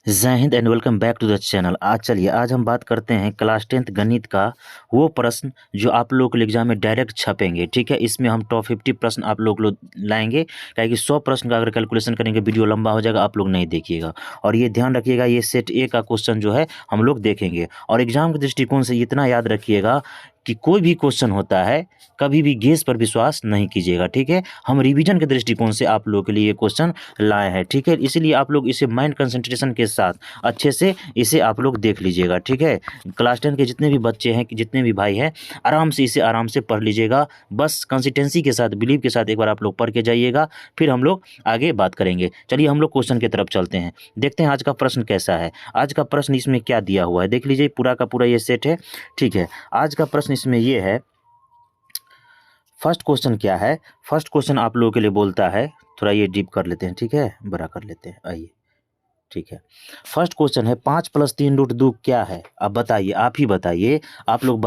जय हिंद and welcome back to the channel. आज हम बात करते हैं क्लास 10th गणित का वो प्रश्न जो आप लोगों के एग्जाम में डायरेक्ट छपेंगे। ठीक है, इसमें हम टॉप 50 प्रश्न आप लोग लाएंगे, क्या कि 100 प्रश्न का अगर कैलकुलेशन करेंगे वीडियो लंबा हो जाएगा, आप लोग नहीं देखिएगा। और ये ध्यान रखिएगा, ये सेट ए का क्वेश्चन जो है हम लोग देखेंगे। और एग्जाम के दृष्टिकोण से इतना याद रखिएगा कि कोई भी क्वेश्चन होता है कभी भी गेस पर विश्वास नहीं कीजिएगा। ठीक है, हम रिवीजन के दृष्टिकोण से आप लोगों के लिए ये क्वेश्चन लाए हैं। ठीक है, इसलिए आप लोग इसे माइंड कंसंट्रेशन के साथ अच्छे से इसे आप लोग देख लीजिएगा। ठीक है, क्लास 10 के जितने भी बच्चे हैं, जितने भी भाई हैं, आराम से इसे आराम से पढ़ लीजिएगा। बस कंसिस्टेंसी के साथ, बिलीव के साथ एक बार आप लोग पढ़ के जाइएगा, फिर हम लोग आगे बात करेंगे। चलिए हम लोग क्वेश्चन की तरफ चलते हैं, देखते हैं आज का प्रश्न कैसा है। आज का प्रश्न इसमें क्या दिया हुआ है देख लीजिए, पूरा का पूरा ये सेट है। ठीक है, आज का प्रश्न इसमें ये है। फर्स्ट क्वेश्चन क्या है? फर्स्ट क्वेश्चन आप लोगों के लिए बोलता है, थोड़ा ये डीप कर लेते हैं, ठीक है, बड़ा कर लेते हैं, आइए। ठीक है, फर्स्ट क्वेश्चन है 5 + 3√2 क्या है? अब बताइए, आप ही बताइए। आप लोग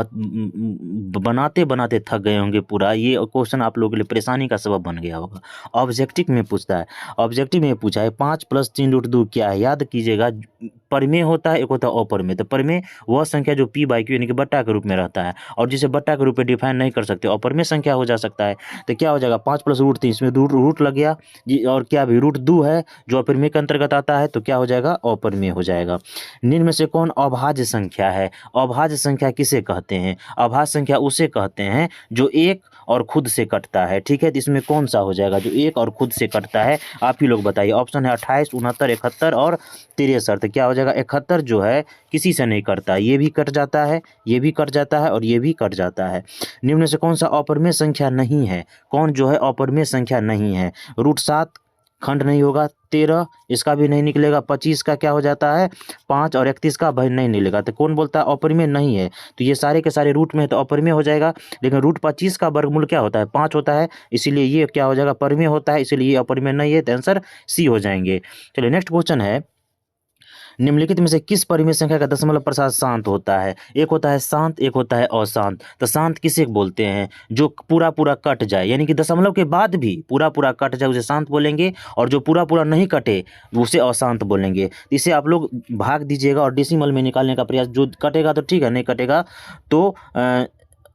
बनाते बनाते थक गए होंगे, पूरा ये क्वेश्चन आप लोगों के लिए परेशानी का सबब बन गया होगा। ऑब्जेक्टिव में पूछता है, ऑब्जेक्टिव में पूछा है 5 + 3√2 क्या है। याद कीजिएगा, परमेय होता है, एक होता है अपरमेय। तो परमेय वह संख्या जो p/q यानी कि बट्टा के रूप में रहता है, और जिसे बट्टा के रूप में डिफाइन नहीं कर सकते, अपरमेय संख्या हो जा सकता है। तो क्या हो जाएगा 5 + √3, इसमें रूट लग गया जी, और क्या भी √2 है जो अपरमेय के अंतर्गत आता है, तो क्या हो जाएगा अपरमेय हो जाएगा। निम्न में से कौन अभाज्य संख्या है? अभाज्य संख्या किसे कहते हैं? अभाज्य संख्या उसे कहते हैं जो एक और खुद से कटता है। ठीक है, तो इसमें कौन सा हो जाएगा जो एक और खुद से कटता है? आप ही लोग बताइए। ऑप्शन है 28, 69, 71 और 63। तो क्या हो जाएगा 71 जो है किसी से नहीं कटता, ये भी कट जाता है, ये भी कट जाता है और ये भी कट जाता है। निम्न में से कौन सा अपरमेय संख्या नहीं है? कौन जो है अपरमेय संख्या नहीं है? √7 खंड नहीं होगा, 13 इसका भी नहीं निकलेगा, 25 का क्या हो जाता है 5 और 31 का भाई नहीं निकलेगा। तो कौन बोलता है अपरिमेय नहीं है? तो ये सारे के सारे रूट में है तो अपरिमेय हो जाएगा। लेकिन √25 का वर्गमूल क्या होता है 5 होता है, इसीलिए ये क्या हो जाएगा परिमेय होता है, इसीलिए ये अपरिमेय नहीं है। तो आंसर सी हो जाएंगे। चलिए नेक्स्ट क्वेश्चन है, निम्नलिखित में से किस परिमेय संख्या का दशमलव प्रसाद शांत होता है? एक होता है शांत, एक होता है अशांत। तो शांत किसे बोलते हैं? जो पूरा पूरा कट जाए, यानी कि दशमलव के बाद भी पूरा पूरा कट जाए उसे शांत बोलेंगे, और जो पूरा पूरा नहीं कटे उसे अशांत बोलेंगे। इसे आप लोग भाग दीजिएगा और डेसिमल में निकालने का प्रयास, जो कटेगा तो ठीक है, नहीं कटेगा तो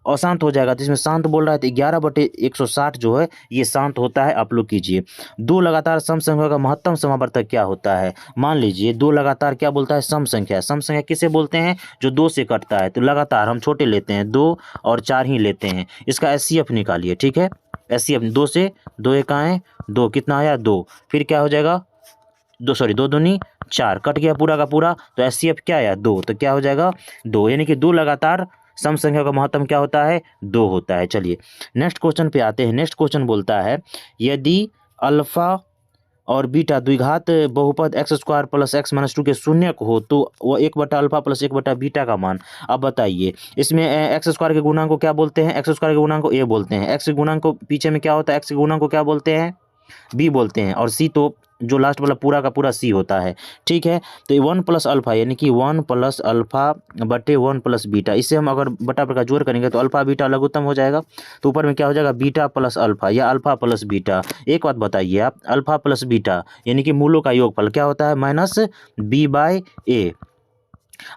अशांत हो जाएगा। तो इसमें शांत बोल रहा है तो 11/160 जो है ये शांत होता है। आप लोग कीजिए। दो लगातार सम संख्या का महत्तम समावर्तक क्या होता है? मान लीजिए दो लगातार क्या बोलता है सम संख्या। सम संख्या किसे बोलते हैं? जो 2 से कटता है। तो लगातार हम छोटे लेते हैं, 2 और 4 ही लेते हैं। इसका एचसीएफ निकालिए। ठीक है, एचसीएफ 2 से 2 एकाएँ 2, कितना आया 2, फिर क्या हो जाएगा 2 दूनी 4, कट गया पूरा का पूरा। तो एचसीएफ क्या आया 2, तो क्या हो जाएगा 2, यानी कि 2 लगातार सम संख्या का महत्तम क्या होता है 2 होता है। चलिए नेक्स्ट क्वेश्चन पे आते हैं। नेक्स्ट क्वेश्चन बोलता है, यदि अल्फा और बीटा द्विघात बहुपद x² + x - 2 के शून्यक हो तो वह 1/अल्फा + 1/बीटा का मान। अब बताइए, इसमें x² के गुणांक को क्या बोलते हैं? x² के गुणांक को a बोलते हैं। x के गुणांक को पीछे में क्या होता है? x के गुणांक को क्या बोलते हैं? b बोलते हैं। और c तो जो लास्ट वाला पूरा का पूरा c होता है। ठीक है, तो 1 + अल्फा यानी कि 1 + अल्फा बटे 1 + बीटा, इसे हम अगर बटा पर का जोड़ करेंगे तो अल्फा बीटा लघुत्तम हो जाएगा। तो ऊपर में क्या हो जाएगा बीटा + अल्फा या अल्फा + बीटा। एक बात बताइए आप, अल्फा + बीटा यानी कि मूलों का योगफल क्या होता है -b/a,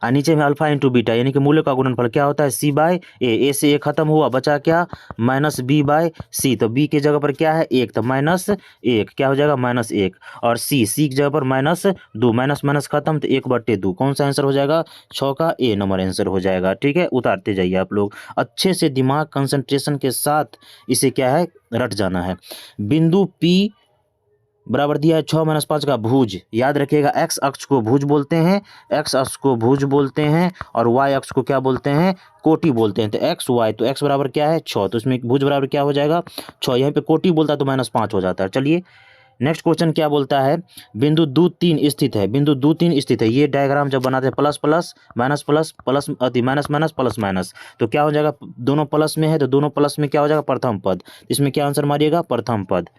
और नीचे में अल्फा इंटू बीटा यानी कि मूल्य का गुणनफल क्या होता है c/a। ए से ए खत्म हुआ, बचा क्या -b/c। तो b की जगह पर क्या है 1, तो -1 क्या हो जाएगा -1, और c की जगह पर -2, माइनस खत्म तो 1/2। कौन सा आंसर हो जाएगा 6 का ए नंबर आंसर हो जाएगा। ठीक है, उतारते जाइए आप लोग अच्छे से, दिमाग कंसंट्रेशन के साथ इसे क्या है रट जाना है। बिंदु P बराबर दिया है 6 - 5 का भुज। याद रखिएगा, एक्स अक्ष को भुज बोलते हैं, एक्स अक्ष को भुज बोलते हैं, और वाई अक्ष को क्या बोलते हैं कोटि बोलते हैं। तो एक्स वाई, तो एक्स बराबर क्या है 6, तो इसमें भुज बराबर क्या हो जाएगा 6। यहाँ पे कोटि बोलता है तो -5 हो जाता है। चलिए नेक्स्ट क्वेश्चन क्या बोलता है, बिंदु 2 3 स्थित है। बिंदु 2 3 स्थित है, ये डायग्राम जब बनाते हैं plus plus minus plus plus अति माइनस माइनस प्लस माइनस, तो क्या हो जाएगा दोनों प्लस में है तो दोनों प्लस में क्या हो जाएगा प्रथम पद। इसमें क्या आंसर मारिएगा प्रथम पद।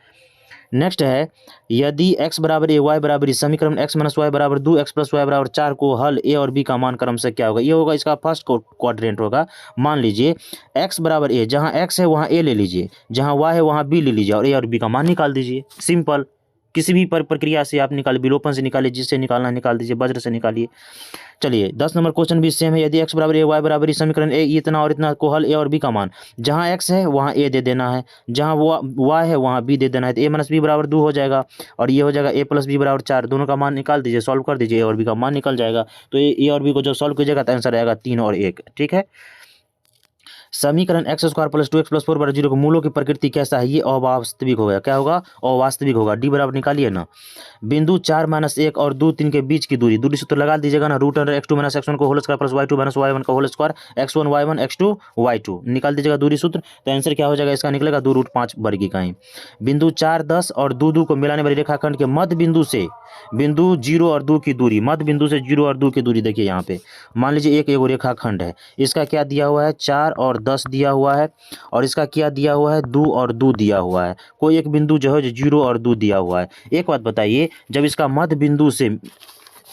नेक्स्ट है, यदि x बराबर a y बराबर समीकरण x - y बराबर 2 x + y बराबर 4 को हल a और b का मान क्रम से क्या होगा? ये होगा इसका फर्स्ट क्वाड्रेंट होगा। मान लीजिए x बराबर a, जहाँ x है वहाँ a ले लीजिए, जहाँ y है वहाँ b ले लीजिए, और a और b का मान निकाल दीजिए। सिंपल। किसी भी प्रक्रिया से आप निकालिए, विलोपन से निकालिए, जिससे निकालना निकाल दीजिए, वज्र से निकालिए। चलिए 10 नंबर क्वेश्चन भी सेम है। यदि x बराबर a y बराबर इस समीकरण a इतना और इतना को हल a और b का मान, जहाँ x है वहाँ a दे देना है, जहाँ y है वहाँ b दे देना है। तो a माइनस बी बराबर 2 हो जाएगा और ये हो जाएगा a प्लस बी बराबर 4। दोनों का मान निकाल दीजिए, सॉल्व कर दीजिए, a और b का मान निकल जाएगा। तो a और b को जब सॉल्व कीजिएगा तो आंसर आएगा 3 और 1। ठीक है। समीकरण x square plus 2x plus 4 बराबर 0 के मूलों की प्रकृति कैसा है? ये अवास्तविक होगा। क्या होगा? अवास्तविक होगा। डी बराबर निकालिए ना। बिंदु 4 माइनस 1 और 2 3 के बीच की दूरी सूत्र लगा दीजिएगा ना। Root under x2 minus x1 को whole square plus y2 minus y1 का whole square x1 y1 x2 y2 निकाल दीजिएगा दूरी सूत्र। तो आंसर क्या हो जाएगा इसका? निकलेगा 2√5 वर्ग इकाई। बिंदु 4 10 और 2 2 को मिलाने वाली रेखाखंड के मध्य बिंदु से बिंदु 0 और 2 की दूरी, मध्य बिंदु से 0 और 2 की दूरी देखिए यहाँ पे मान लीजिए एक रेखाखंड है। इसका क्या दिया हुआ है? 4 और 10 दिया हुआ है और इसका क्या दिया हुआ है? 2 और 2 दिया हुआ है। कोई एक बिंदु जो है 0 और 2 दिया हुआ है। एक बात बताइए, जब इसका मध्य बिंदु से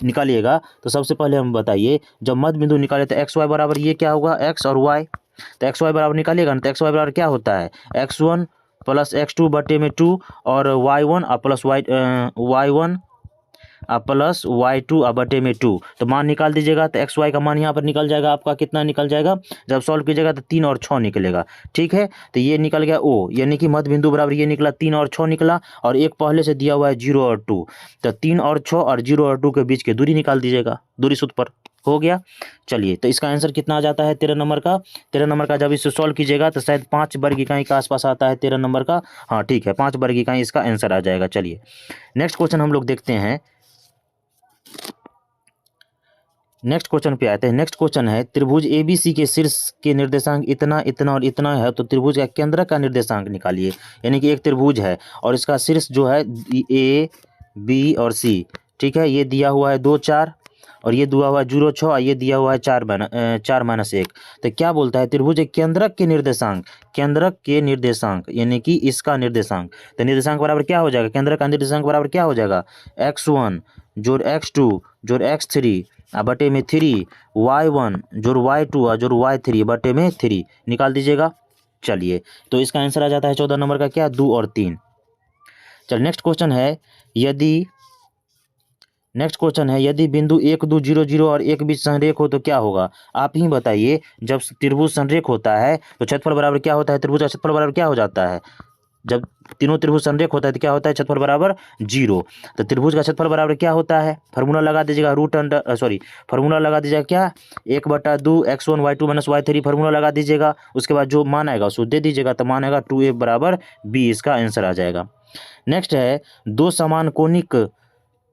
निकालिएगा तो सबसे पहले हम बताइए, जब मध्य बिंदु निकाले तो एक्स वाई बराबर ये क्या होगा? एक्स और वाई। तो एक्स वाई बराबर निकालिएगा ना, तो एक्स वाई बराबर क्या होता है? x1 प्लस x2 बटे में 2 और y1 plus y1 plus y2 बटे में 2। तो मान निकाल दीजिएगा तो एक्स वाई का मान यहाँ पर निकल जाएगा आपका। कितना निकल जाएगा? जब सॉल्व कीजिएगा तो 3 और 6 निकलेगा। ठीक है। तो ये निकल गया ओ, यानी कि मध्य बिंदु बराबर ये निकला 3 और 6 निकला और एक पहले से दिया हुआ है 0 और 2। तो 3 और 6 और 0 और 2 के बीच की दूरी निकाल दीजिएगा, दूरी सूत्र पर। हो गया। चलिए तो इसका आंसर कितना आ जाता है? 13 नंबर का। 13 नंबर का जब इसे सॉल्व कीजिएगा तो शायद 5 वर्ग इकाई के आसपास आता है 13 नंबर का। हाँ ठीक है, 5 वर्ग इकाई इसका आंसर आ जाएगा। चलिए नेक्स्ट क्वेश्चन हम लोग देखते हैं। नेक्स्ट क्वेश्चन पे आते हैं। नेक्स्ट क्वेश्चन है, त्रिभुज ABC के शीर्ष के निर्देशांक इतना इतना और इतना है, तो त्रिभुज का केंद्र का निर्देशांक निकालिए। यानी कि एक त्रिभुज है और इसका शीर्ष जो है A B और C। ठीक है। ये दिया हुआ है 2 4 और ये दिया हुआ है 0 6 और ये दिया हुआ है 4 माइनस 1। तो क्या बोलता है? त्रिभुज केंद्रक के निर्देशांक, केंद्रक के निर्देशांक यानी कि इसका निर्देशांक। तो निर्देशांक बराबर क्या हो जाएगा? केंद्रक का निर्देशांक बराबर क्या हो जाएगा? x1 जोड़ x2 जोड़ x3 बटे में 3 y1 जोड़ y2 जोड़ y3 बटे में 3 निकाल दीजिएगा। चलिए तो इसका आंसर आ जाता है 14 नंबर का क्या? 2 और 3। चलिए नेक्स्ट क्वेश्चन है, यदि बिंदु 1 2 0 0 और 1 बीच संरेख हो तो क्या होगा? आप ही बताइए। जब त्रिभुज संरेख होता है तो क्षेत्रफल बराबर क्या होता है? त्रिभुज का क्षेत्रफल बराबर क्या हो जाता है? जब तीनों त्रिभुज संरेख होता है तो क्या होता है? क्षेत्रफल बराबर 0। तो त्रिभुज का क्षेत्रफल बराबर क्या होता है? फार्मूला लगा दीजिएगा, फार्मूला लगा दीजिएगा क्या? 1/2 x1 y2 minus y3 formula लगा दीजिएगा। उसके बाद जो मान आएगा उसको दे दीजिएगा, तो मान आएगा 2a बराबर b। इसका आंसर आ जाएगा। नेक्स्ट है, दो समान कोणिक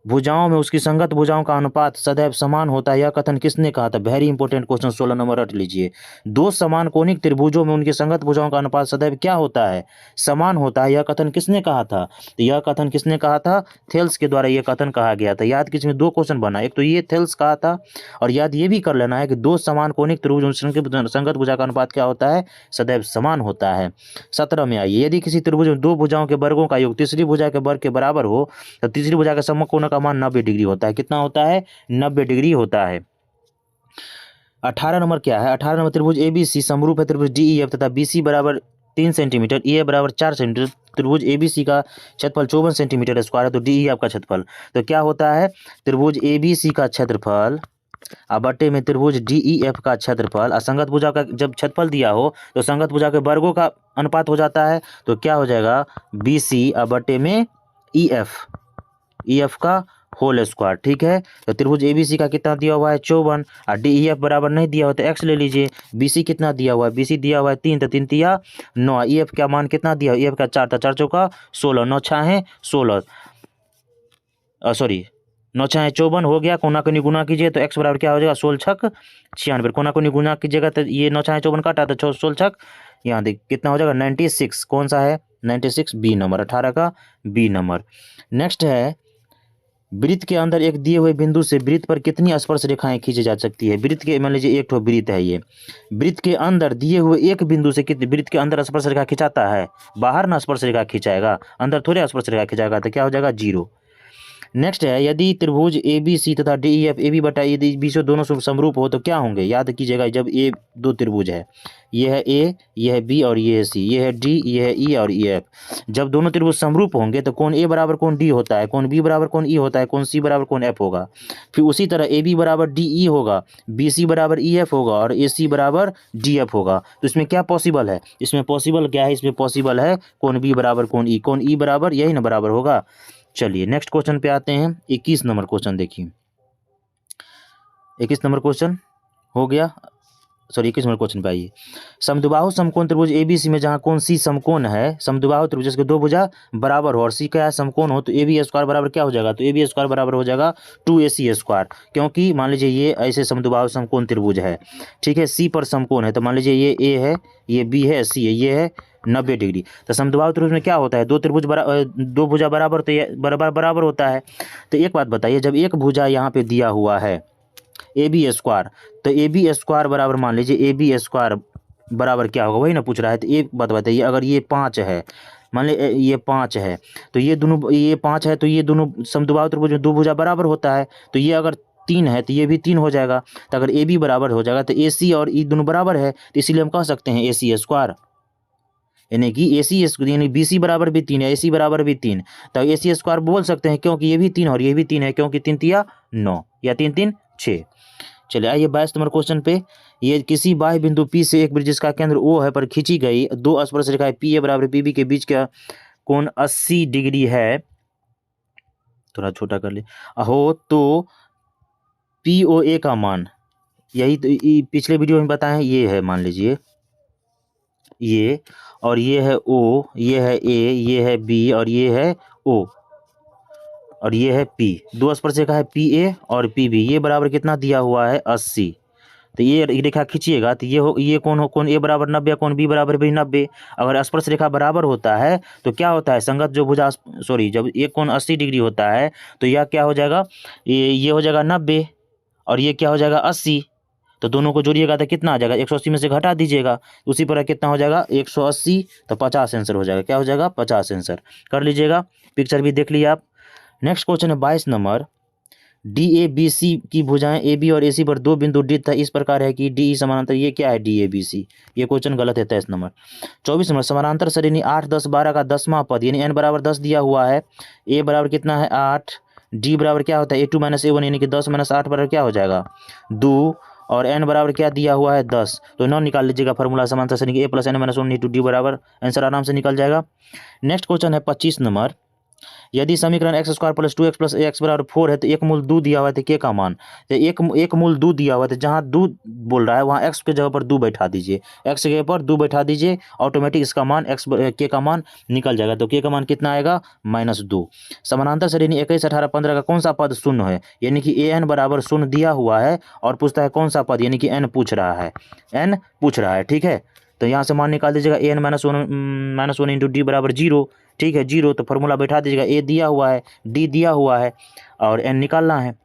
भुजाओं में उसकी संगत भुजाओं का अनुपात सदैव समान होता है, यह कथन किसने कहा था? वेरी इंपॉर्टेंट क्वेश्चन, 16 नंबर रट लीजिए। दो समान कोणिक त्रिभुजों में उनकी संगत भुजाओं का अनुपात सदैव क्या होता है? समान होता है। यह कथन किसने कहा था? तो यह कथन किसने कहा था? थेल्स के द्वारा यह कथन कहा गया था। याद कीजिए, 2 क्वेश्चन बना, एक तो ये थेल्स कहा था और याद ये भी कर लेना है कि दो समान कोणिक त्रिभुजों में संगत भुजा का अनुपात क्या होता है? सदैव समान होता है। 17 में आइए, यदि किसी त्रिभुज में दो भुजाओं के वर्गों का योग तीसरी भुजा के वर्ग के बराबर हो तो तीसरी भुजा के समकोण का मान 90 डिग्री होता है। कितना होता है? 90 डिग्री होता है। 18 नंबर क्या है? 18 नंबर, त्रिभुज ABC समरूप है त्रिभुज DEF तथा BC बराबर 3 सेंटीमीटर, EF बराबर 4 सेंटीमीटर। त्रिभुज ABC का क्षेत्रफल 54 सेंटीमीटर स्क्वायर है, तो DEF का क्षेत्रफल तो क्या होता है? त्रिभुज ABC का क्षेत्रफल बटे में त्रिभुज DEF का क्षेत्रफल। असंगत भुजा का जब क्षेत्रफल दिया हो तो संगत भुजा के वर्गों का अनुपात हो जाता है, तो क्या हो जाएगा? BC बटे में EF का होल स्क्वायर। ठीक है। तो त्रिभुज ABC का कितना दिया हुआ है? 54 और DEF बराबर नहीं दिया हुआ तो x ले लीजिए। BC कितना दिया हुआ है? BC दिया हुआ है 3, तो 3 तिया 9। EF का मान कितना दिया? EF का 4, तो 4 चौका 16, 9 6 है 16, 9 6 है 54 हो गया। कोना कोनी गुना कीजिए तो x बराबर क्या हो जाएगा? 16 छक 96। कोना कोनी गुना कीजिएगा तो ये 9 6 है 54 काटा तो 16 छक, यहाँ देख कितना हो जाएगा? 96। कौन सा है? 96 बी नंबर, 18 का बी नंबर। नेक्स्ट है, वृत्त के अंदर एक दिए हुए बिंदु से वृत्त पर कितनी स्पर्श रेखाएं खींची जा सकती है? वृत्त के, मान लीजिए एक ठो वृत्त है, ये वृत्त के अंदर दिए हुए एक बिंदु से कितनी वृत्त के अंदर स्पर्श रेखा खिंचाता है? बाहर ना स्पर्श रेखा खिंचाएगा, अंदर थोड़े स्पर्श रेखा खिंचाएगा, तो क्या हो जाएगा? 0। नेक्स्ट है, यदि त्रिभुज ए बी सी तथा D E F A B बटा यदि बीचों दोनों समरूप हो तो क्या होंगे? याद कीजिएगा, जब ए दो त्रिभुज है, ये है ए, ये है बी और ये है सी, ये है डी, ये है ई और ये एफ। जब दोनों त्रिभुज समरूप होंगे तो कौन ए बराबर कौन डी होता है, कौन बी बराबर कौन ई होता है, कौन सी बराबर कौन एफ होगा। फिर उसी तरह ए बी बराबर डी ई होगा, बी सी बराबर ई एफ होगा और ए सी बराबर डी एफ होगा। तो इसमें क्या पॉसिबल है? इसमें पॉसिबल क्या है? इसमें पॉसिबल है कौन बी बराबर कौन ई बराबर, यही ना बराबर होगा। चलिए नेक्स्ट क्वेश्चन पे आते हैं। 21 नंबर क्वेश्चन देखिए, 21 नंबर क्वेश्चन हो गया, सॉरी 21 नंबर क्वेश्चन पे आइए। समद्विबाहु समकोण त्रिभुज एबीसी में जहाँ कौन सी समकोण है, समद्विबाहु त्रिभुज जिसके दो भुजा बराबर हो और सी क्या है समकोण हो, तो ए बी स्क्वायर बराबर क्या हो जाएगा? तो ए बी स्क्वायर बराबर हो जाएगा 2ac स्क्वायर, क्योंकि मान लीजिए ये ऐसे समद्विबाहु समकोण त्रिभुज है, ठीक है, सी पर समकोण है, तो मान लीजिए ये ए है, ये बी है, सी है, ये है 90 डिग्री। तो समद्विबाहु त्रिभुज में क्या होता है? दो त्रिभुज दो भुजा बराबर, तो ये बराबर होता है। तो एक बात बताइए, जब एक भुजा यहाँ पे दिया हुआ है ए बी स्क्वायर, तो ए बी स्क्वायर बराबर मान लीजिए ए बी स्क्वायर बराबर क्या होगा, वही ना पूछ रहा है। तो एक बात बताइए, अगर ये 5 है, मान ली ये 5 है, तो ये दोनों, ये 5 है तो ये दोनों समद्विबाहु त्रिभुज में दो भुजा बराबर होता है, तो ये अगर 3 है तो ये भी 3 हो जाएगा। तो अगर ए बी बराबर हो जाएगा तो ए सी और ई दोनों बराबर है, तो इसीलिए हम कह सकते हैं ए सी स्क्वायर, यानी कि ए सी यानी बी सी बराबर भी 3 है, ए सी बराबर भी 3, तो ए सी स्क्वायर बोल सकते हैं, क्योंकि ये भी 3 और ये भी 3 है, क्योंकि 3 तिया 9 या 3 3 6। चलिए आइए 22 नंबर क्वेश्चन पे। ये किसी बाह्य बिंदु P से एक वृत्त जिसका केंद्र O है पर खींची गई दो स्पर्श रेखाएं पी ए बराबर पी बी के बीच का कोण 80 डिग्री है, थोड़ा छोटा कर ले, हो तो पी ओ ए का मान, यही तो पिछले वीडियो में बताएं, ये है मान लीजिए ये, और ये है O, ये है A, ये है B और ये है O और ये है P। दो स्पर्श रेखा है पी ए और पी बी, ये बराबर कितना दिया हुआ है 80। तो ये रेखा खींचिएगा तो ये कौन ए बराबर 90, कौन बी बराबर भी 90। अगर स्पर्श रेखा बराबर होता है तो क्या होता है, संगत जो भुजा, सॉरी, जब एक कोण 80 डिग्री होता है तो यह क्या हो जाएगा, ये हो जाएगा 90 और ये क्या हो जाएगा 80। तो दोनों को जोड़िएगा तो कितना आ जाएगा, 180 में से घटा दीजिएगा, उसी पर कितना हो जाएगा 180, तो 50 आंसर हो जाएगा। क्या हो जाएगा 50 आंसर, कर लीजिएगा, पिक्चर भी देख लिया आप। नेक्स्ट क्वेश्चन है 22 नंबर। डी ए बी सी की भुजाएं ए बी और ए सी पर दो बिंदु डी तथा इस प्रकार है कि डी ई समानांतर, ये क्या है डी ए बी सी, ये क्वेश्चन गलत है। 23 नंबर। 24 नंबर, समानांतर श्रेणी 8 10 12 का 10वां पद यानी n बराबर 10 दिया हुआ है, ए बराबर कितना है 8, डी बराबर क्या होता है A2 - A1 यानी कि 10 - 8 बराबर क्या हो जाएगा 2, और n बराबर क्या दिया हुआ है 10, तो 9 निकाल लीजिएगा फॉर्मूला समांतर श्रेणी के a + n - 1 × d बराबर, आंसर आराम से निकल जाएगा। नेक्स्ट क्वेश्चन है 25 नंबर। यदि समीकरण x² + 2x + x बराबर 4 है तो एक मूल 2 दिया हुआ है तो k का मान, तो एक मूल 2 दिया हुआ है तो जहाँ 2 बोल रहा है वहाँ x के जगह पर 2 बैठा दीजिए, x के जगह पर 2 बैठा दीजिए, ऑटोमेटिक इसका मान k का मान निकल जाएगा। तो k का मान कितना आएगा -2। समानांतर श्रेणी 21 18 15 का कौन सा पद शून्य है, यानी कि an बराबर 0 दिया हुआ है और पूछता है कौन सा पद, यानी कि n पूछ रहा है, ठीक है। तो यहाँ से मान निकाल दीजिएगा an - 1 × d बराबर 0, ठीक है 0, तो फॉर्मूला बैठा दीजिएगा, ए दिया हुआ है, डी दिया हुआ है और एन निकालना है।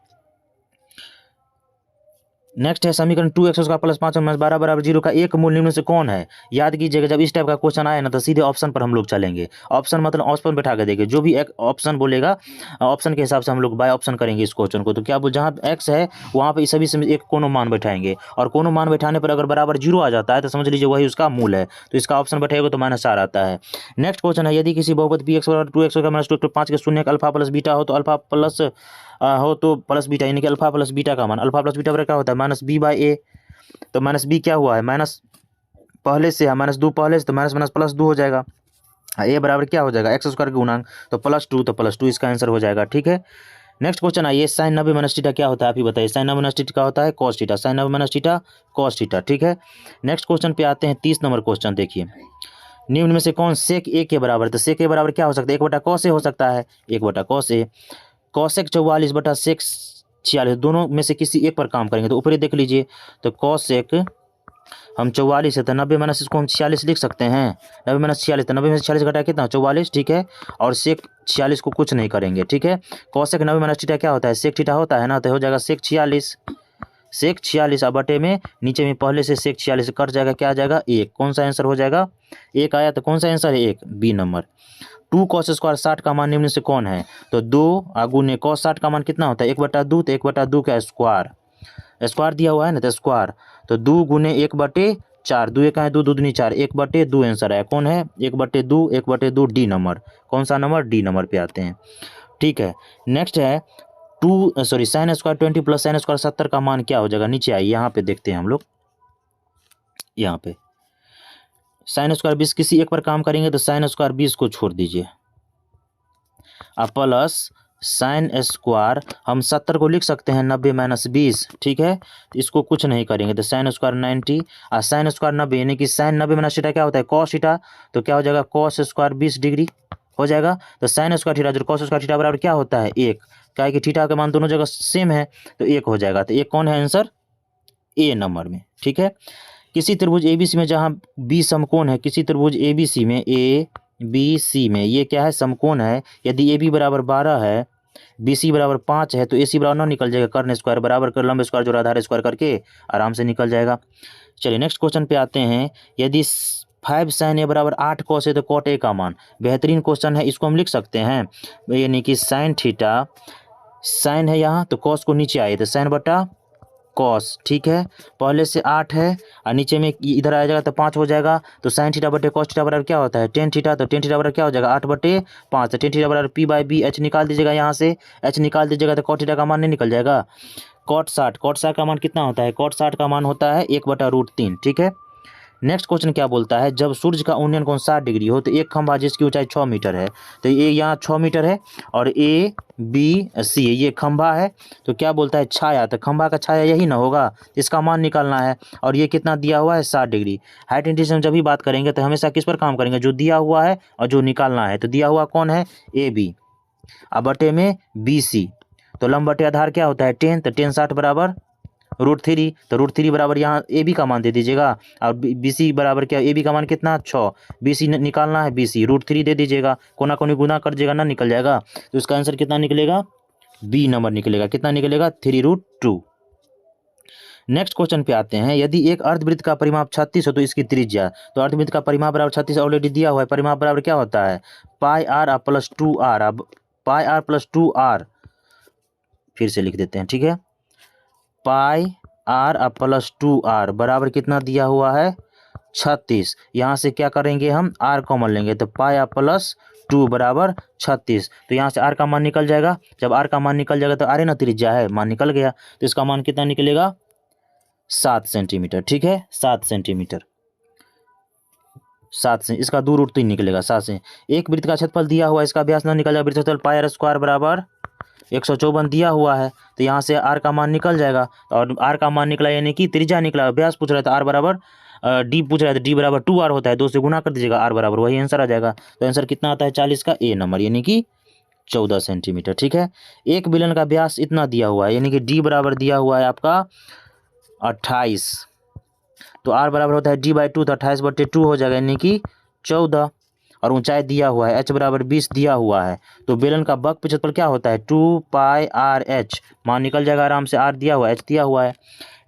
नेक्स्ट है समीकरण 2x² + 5 - 12 बराबर 0 का एक मूल निम्न से कौन है। याद कीजिएगा, जब इस टाइप का क्वेश्चन आए ना तो सीधे ऑप्शन पर हम लोग चलेंगे, ऑप्शन मतलब ऑप्शन बैठा के देंगे, जो भी एक ऑप्शन बोलेगा ऑप्शन के हिसाब से हम लोग बाय ऑप्शन करेंगे इस क्वेश्चन को। तो क्या बोल, जहाँ x है वहाँ पे सभी से एक कोनो मान बैठाएंगे और कोनो मान बैठाने पर अगर बराबर 0 आ जाता है तो समझ लीजिए वही उसका मूल है, तो इसका ऑप्शन बैठाएगा तो -4 आता है। नेक्स्ट क्वेश्चन है, यदि किसी बहुपद px = 2x² - 2 5 के शून्य का अल्फा प्लस बीटा हो तो अल्फा प्लस हो तो प्लस बीटा, यानी कि अल्फा प्लस बीटा का मान, अल्फा प्लस बीटा बराबर क्या होता है -b/a, तो -b क्या हुआ है, माइनस पहले से है, -2 पहले से, तो माइनस +2 हो जाएगा। a बराबर क्या हो जाएगा x² के गुणांक, तो +2, तो +2 इसका आंसर हो जाएगा, ठीक है। नेक्स्ट क्वेश्चन आइए, sin 90 - थीटा क्या होता है आप ही बताइए, sin 90 - थीटा क्या होता है cos theta, sin 90 - theta cos theta, ठीक है। नेक्स्ट क्वेश्चन पे आते हैं 30 नंबर क्वेश्चन देखिए, निम्न में से कौन sec a के बराबर, तो sec a बराबर क्या हो सकता है 1/cos a हो सकता है, 1/cos a, cosec 44 बटा sec 46, दोनों में से किसी एक पर काम करेंगे, तो ऊपर ही देख लीजिए, तो cosec हम 44 है तो 90 - इसको हम 46 लिख सकते हैं, 90 - 46, तो 90 में से 46 घटाया कितना 44, ठीक है, और sec 46 को कुछ नहीं करेंगे, ठीक है। cosec 90 - थीटा क्या होता है sec थीटा होता है ना, तो हो जाएगा sec 46, सेक 46 बटे में नीचे में पहले से सेक 46 कट जाएगा, क्या आ जाएगा 1। कौन सा आंसर हो जाएगा 1 आया, तो कौन सा आंसर है 1, बी नंबर। 2 कॉस स्क्वायर 60 का मान निम्न से कौन है, तो 2 गुने कॉस 60 का मान कितना होता है 1/2, तो 1/2 का स्क्वायर, स्क्वायर दिया हुआ है ना, तो स्क्वायर, तो 2 गुने 1/4, 2 1 2 2 दूनी 4, 1/2 आंसर है, कौन है 1/2, 1/2 डी नंबर। कौन सा नंबर, डी नंबर पे आते हैं। ठीक है, नेक्स्ट है sine square 20 plus sine square 70 का मान क्या हो जाएगा, नीचे आइए यहाँ पे देखते हैं हम लोग। यहाँ पे साइन स्क्वायर 20 किसी एक पर काम करेंगे तो साइन स्क्वायर 20 को छोड़ दीजिए, अब प्लस साइन स्क्वायर हम 70 को लिख सकते हैं 90 माइनस 20, ठीक है, तो इसको कुछ नहीं करेंगे तो साइन स्क्वायर 90 और साइन स्क्वायर 90, यानी कि साइन 90 माइनस थीटा क्या होता है कॉस थीटा, तो क्या हो जाएगा कॉस स्क्वायर 20 डिग्री हो जाएगा। तो साइन स्क्वायर थीटा जो कॉस स्क्वायर थीटा बराबर क्या होता है 1, क्या है कि थीटा का मान दोनों जगह सेम है, तो 1 हो जाएगा। तो 1 कौन है आंसर, ए नंबर में। ठीक है, किसी त्रिभुज एबीसी में जहाँ बी समकोण है, किसी त्रिभुज एबीसी में ABC में ये क्या है समकोण है, यदि AB बराबर 12 है, BC बराबर 5 है, तो AC बराबर 9 निकल जाएगा, कर्ण स्क्वायर बराबर कर लंब स्क्वायर जोड़ आधार स्क्वायर करके आराम से निकल जाएगा। चलिए नेक्स्ट क्वेश्चन पे आते हैं। यदि 5 साइन ए बराबर 8 कॉस है तो कॉट ए का मान, बेहतरीन क्वेश्चन है, इसको हम लिख सकते हैं, यानी कि साइन थीटा, साइन है यहाँ तो कॉस को नीचे आए तो साइन बटा कॉस, ठीक है, पहले से 8 है और नीचे में इधर आ जाएगा तो 5 हो जाएगा, तो साइन थीटा बटे कॉस थीटा बराबर क्या होता है टेन थीटा, तो टेन थीटा बराबर क्या हो जाएगा 8/5, तो टेन थीटा बराबर P/B, H निकाल दीजिएगा, यहाँ से H निकाल दीजिएगा तो कॉट थीटा का मान नहीं निकल जाएगा। कॉट 60 का मान कितना होता है, कॉट 60 का मान होता है 1/√3। ठीक है, नेक्स्ट क्वेश्चन क्या बोलता है, जब सूर्य का उन्नयन कोण 60 डिग्री हो तो एक खंभा जिसकी ऊंचाई 6 मीटर है, तो ये यहाँ 6 मीटर है और ABC ये खंभा है, तो क्या बोलता है छाया, तो खंभा का छाया यही ना होगा, इसका मान निकालना है, और ये कितना दिया हुआ है 60 डिग्री। हाइट इंटीग्रेशन जब भी बात करेंगे तो हमेशा किस पर काम करेंगे, जो दिया हुआ है और जो निकालना है, तो दिया हुआ कौन है AB अब बटे में BC, तो लंब बटे आधार क्या होता है 10, तो 10 60 बराबर √3, तो √3 बराबर यहाँ AB का मान दे दीजिएगा, और BC बराबर क्या, AB का मान कितना 6, BC निकालना है BC, √3 दे दीजिएगा, कोना कोनी गुना कर दीजिएगा ना निकल जाएगा, तो इसका आंसर कितना निकलेगा बी नंबर निकलेगा, कितना निकलेगा 3√2। नेक्स्ट क्वेश्चन पे आते हैं। यदि एक अर्धवृत्त का परिमाप 36 हो तो इसकी त्रिज्या, तो अर्धवृत्त का परिमाप बराबर 36 ऑलरेडी दिया हुआ है, परिमाप बराबर क्या होता है πr प्लस 2r, अब πr प्लस 2r फिर से लिख देते हैं, ठीक है, πr प्लस 2r बराबर कितना दिया हुआ है 36, यहाँ से क्या करेंगे हम r कॉमन लेंगे, तो πr प्लस 2 बराबर 36, तो यहाँ से r का मान निकल जाएगा, जब r का मान निकल जाएगा तो r है ना त्रिज्या है, मान निकल गया, तो इसका मान कितना निकलेगा 7 सेंटीमीटर। ठीक है, 7 सेंटीमीटर, 7 से इसका 2√3 निकलेगा 7 से। एक वृत्त का क्षेत्रफल दिया हुआ है, इसका व्यास न निकल जाएगा, वृत्त क्षेत्रफल पाई आर स्क्वायर बराबर 154 दिया हुआ है, तो यहाँ से r का मान निकल जाएगा, और r का मान निकला यानी कि त्रिज्या निकला, व्यास पूछ रहा था r बराबर d पूछ रहा था, d बराबर 2r होता है, 2 से गुना कर दीजिएगा, r बराबर वही आंसर आ जाएगा, तो आंसर कितना आता है 40 का ए नंबर, यानी कि 14 सेंटीमीटर। ठीक है, एक बेलन का व्यास इतना दिया हुआ है, यानी कि d बराबर दिया हुआ है आपका 28, तो r बराबर होता है d/2, तो 28/2 हो जाएगा, यानी कि 14, और ऊंचाई दिया हुआ है h बराबर 20 दिया हुआ है, तो बेलन का बक क्षेत्रफल क्या होता है 2πrh, मान निकल जाएगा आराम से, r दिया हुआ है h दिया हुआ है।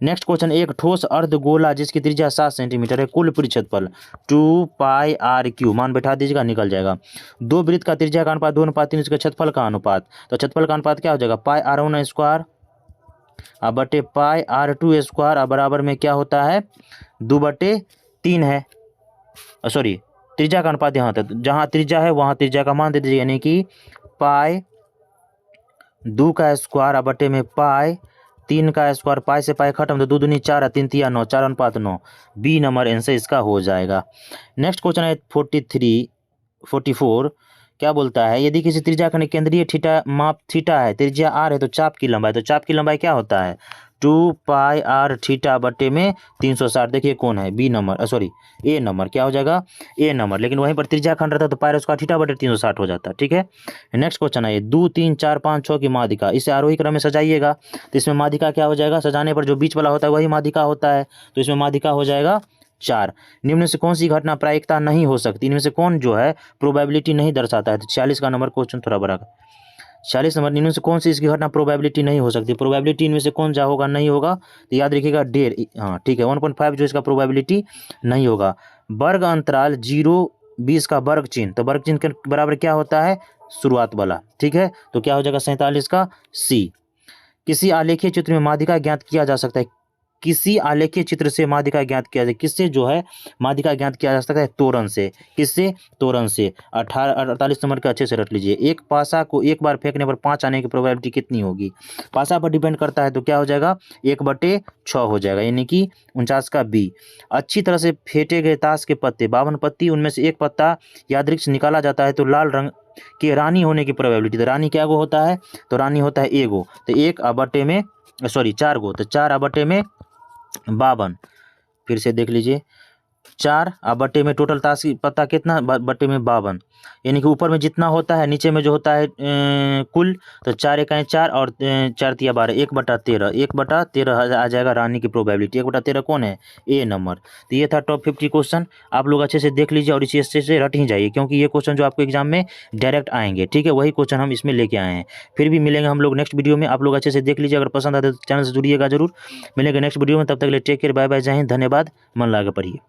नेक्स्ट क्वेश्चन, एक ठोस अर्धगोला जिसकी त्रिज्या 7 सेंटीमीटर है, कुल परिक्षेत्रफल 2πr3, मान बैठा दीजिएगा निकल जाएगा। दो वृत्त का त्रिज्या का अनुपात 2:3, इसके क्षेत्रफल का अनुपात, तो क्षेत्रफल का अनुपात क्या हो जाएगा πr1 स्क्वायर बटे πr2 स्क्वायर बराबर में क्या होता है 2/3 है, सॉरी त्रिज्या का अनुपात यहाँ तक, जहाँ त्रिज्या है वहाँ त्रिज्या का मान दे दीजिए, यानी कि π2 का स्क्वायर बटे में π3 का स्क्वायर, पाई से पाई खत्म, तो 2 दूनी 4 और 3 तिया 9, 4:9, बी नंबर आंसर इसका हो जाएगा। नेक्स्ट क्वेश्चन है 44 क्या बोलता है, यदि किसी त्रिज्या का केंद्रीय थीटा माप थीटा है, त्रिज्या r है, तो चाप की लंबाई, तो चाप की लंबाई क्या होता है 2πr थीटा बटे में 360, देखिए कौन है बी नंबर, सॉरी ए नंबर, क्या हो जाएगा ए नंबर, लेकिन वहीं पर त्रिज्या खंड रहता तो पाई उसका थीटा बटे 360 हो जाता। ठीक है, नेक्स्ट क्वेश्चन है 2 3 4 5 6 की माध्यिका, इसे आरोही क्रम में सजाइएगा, तो इसमें माध्यिका क्या हो जाएगा, सजाने पर जो बीच वाला होता है वही माध्यिका होता है, तो इसमें माध्यिका हो जाएगा 4। निम्न से कौन सी घटना प्रायिकता नहीं हो सकती, इनमें से कौन जो है प्रोबेबिलिटी नहीं दर्शाता है, तो 46 का नंबर क्वेश्चन थोड़ा बड़ा 40 नंबर इनमें से कौन सी इसकी घटना प्रोबेबिलिटी नहीं हो सकती, प्रोबेबिलिटी इनमें से कौन सा होगा, नहीं होगा, तो याद रखिएगा डेढ़, हाँ ठीक है 1.5 जो इसका प्रोबेबिलिटी नहीं होगा। वर्ग अंतराल 0-20 का वर्ग चिन्ह, तो वर्ग चिन्ह के बराबर क्या होता है, शुरुआत वाला, ठीक है, तो क्या हो जाएगा 47 का सी। किसी आलेखीय चित्र में माध्यिका ज्ञात किया जा सकता है, किसी आलेखीय चित्र से माध्यिका ज्ञात किया जाए, किससे जो है माध्यिका ज्ञात किया जा सकता है, तोरण से, किससे, तोरण से। 48 नंबर का अच्छे से रख लीजिए। एक पासा को एक बार फेंकने पर 5 आने की प्रोबेबिलिटी कितनी होगी, पासा पर डिपेंड करता है, तो क्या हो जाएगा 1/6 हो जाएगा, यानी कि 49 का बी। अच्छी तरह से फेंटे गए ताश के पत्ते 52 पत्ती, उनमें से एक पत्ता यादृच्छिक निकाला जाता है, तो लाल रंग के रानी होने की प्रोबेबिलिटी, तो रानी क्या गो होता है, तो रानी होता है एगो, तो 4 गो, तो 4 में 52, फिर से देख लीजिए 4 में टोटल ताश की पत्ता कितना, बट्टे में 52, यानी कि ऊपर में जितना होता है नीचे में जो होता है कुल, तो 4 एकाएँ 4 और 4 तिया 12, 1/13, 1/13 आ जाएगा रानी की प्रोबेबिलिटी। 1/13 कौन है, ए नंबर। तो ये था टॉप 50 क्वेश्चन, आप लोग अच्छे से देख लीजिए और इसी अच्छे से रट ही जाइए, क्योंकि ये क्वेश्चन जो आपको एग्जाम में डायरेक्ट आएंगे, ठीक है, वही क्वेश्चन हम इसमें लेके आए हैं। फिर भी मिलेंगे हम लोग नेक्स्ट वीडियो में, आप लोग अच्छे से देख लीजिए, अगर पसंद आते तो चैनल से जुड़िएगा जरूर। मिलेंगे नेक्स्ट वीडियो में, तब तक के लिए टेक केयर, बाय बाय, जय हिंद, धन्यवाद, मन लगा के पढ़िए।